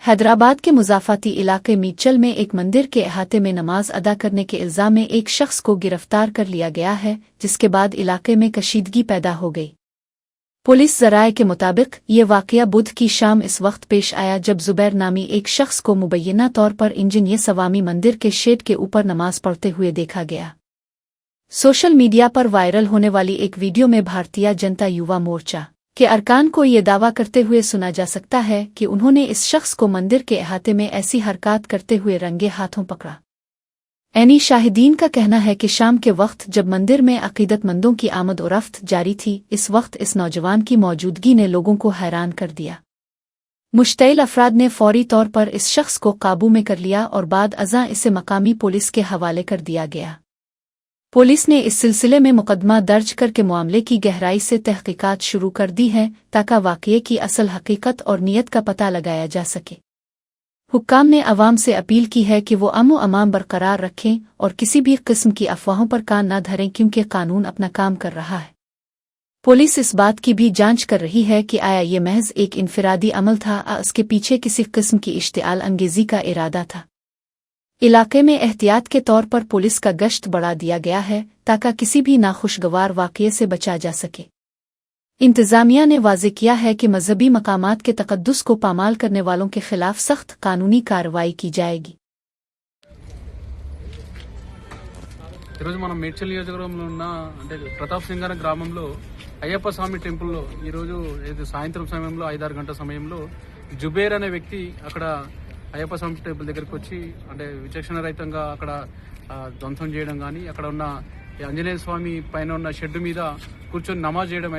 हैदराबाद के मुज़ाफ़ाती इलाके मीचल में एक मंदिर के अहाते में नमाज अदा करने के इल्ज़ाम में एक शख्स को गिरफ्तार कर लिया गया है, जिसके बाद इलाके में कशीदगी पैदा हो गई। पुलिस ज़राए के मुताबिक ये वाक़या बुध की शाम इस वक्त पेश आया जब ज़ुबैर नामी एक शख्स को मुबैना तौर पर इंजीनियर सवामी मंदिर के शेड के ऊपर नमाज पढ़ते हुए देखा गया। सोशल मीडिया पर वायरल होने वाली एक वीडियो में भारतीय जनता युवा मोर्चा के अरकान को ये दावा करते हुए सुना जा सकता है कि उन्होंने इस शख्स को मंदिर के अहाते में ऐसी हरकत करते हुए रंगे हाथों पकड़ा। ऐनी शाहिदीन का कहना है कि शाम के वक्त जब मंदिर में अकीदतमंदों की आमद और रफ्त जारी थी, इस वक्त इस नौजवान की मौजूदगी ने लोगों को हैरान कर दिया। मुश्तइल अफराद ने फौरी तौर पर इस शख्स को काबू में कर लिया और बाद अज़ां इसे मकामी पुलिस के हवाले कर दिया गया। पुलिस ने इस सिलसिले में मुकदमा दर्ज करके मामले की गहराई से तहकीकात शुरू कर दी है ताकि वाक़ये की असल हकीकत और नीयत का पता लगाया जा सके। हुक्काम ने अवाम से अपील की है कि वो अमन व अमान बरकरार रखें और किसी भी किस्म की अफवाहों पर कान न धरें, क्योंकि कानून अपना काम कर रहा है। पुलिस इस बात की भी जांच कर रही है कि आया ये महज एक इनफरादी अमल था या उसके पीछे किसी किस्म की इश्तिआल अंगेजी का इरादा था। इलाके में एहतियात के तौर पर पुलिस का गश्त बढ़ा दिया गया है ताकि किसी भी नाखुशगवार वाक़ये से बचा जा सके। इंतज़ामिया ने वाज़ेह किया है कि मजहबी मकामात के तक़द्दुस को पामाल करने वालों के खिलाफ सख्त कानूनी कार्रवाई की जाएगी। మనం మేడ్చల్ నియోజకవర్గంలో ఉన్న ప్రతాప్ సింగారం గ్రామంలో అయ్యప్ప స్వామి టెంపుల్లో ఈరోజు సాయంత్రం సమయంలో 5-6 గంటల సమయంలో జుబేర్ అనే వ్యక్తి అక్కడ అయ్యప్ప స్వామి టెంపుల్ దగ్గరికి వచ్చి విచక్షణ రహితంగా అక్కడ ధ్వంసం చేయడం కానీ అక్కడ ఉన్న ఆంజనేయ స్వామి పైన ఉన్న షెడ్ మీద కూర్చొని నమాజ్ చేయడం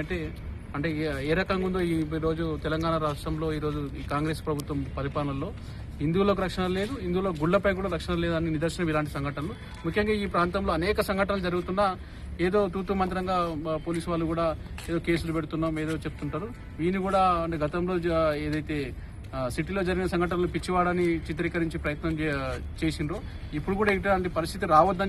అంటే ఏ రకంగా ఉందో ఈ రోజు తెలంగాణ రాష్ట్రంలో ఈరోజు ఈ కాంగ్రెస్ ప్రభుత్వం పరిపాలనలో హిందువులకు రక్షణ లేదు, హిందువుల గుళ్లపై కూడా రక్షణ లేదని నిదర్శనం ఇలాంటి సంఘటనలు. ముఖ్యంగా ఈ ప్రాంతంలో అనేక సంఘటనలు జరుగుతున్నా ఏదో తూతు మంత్రంగా పోలీసు వాళ్ళు కూడా ఏదో కేసులు పెడుతున్నాం ఏదో చెప్తుంటారు. వీని కూడా గతంలో ఏదైతే సిటీలో జరిగిన సంఘటనలు పిచ్చివాడని చిత్రీకరించి ప్రయత్నం చేసిండ్రో ఇప్పుడు కూడా ఇట్లాంటి పరిస్థితి రావద్దని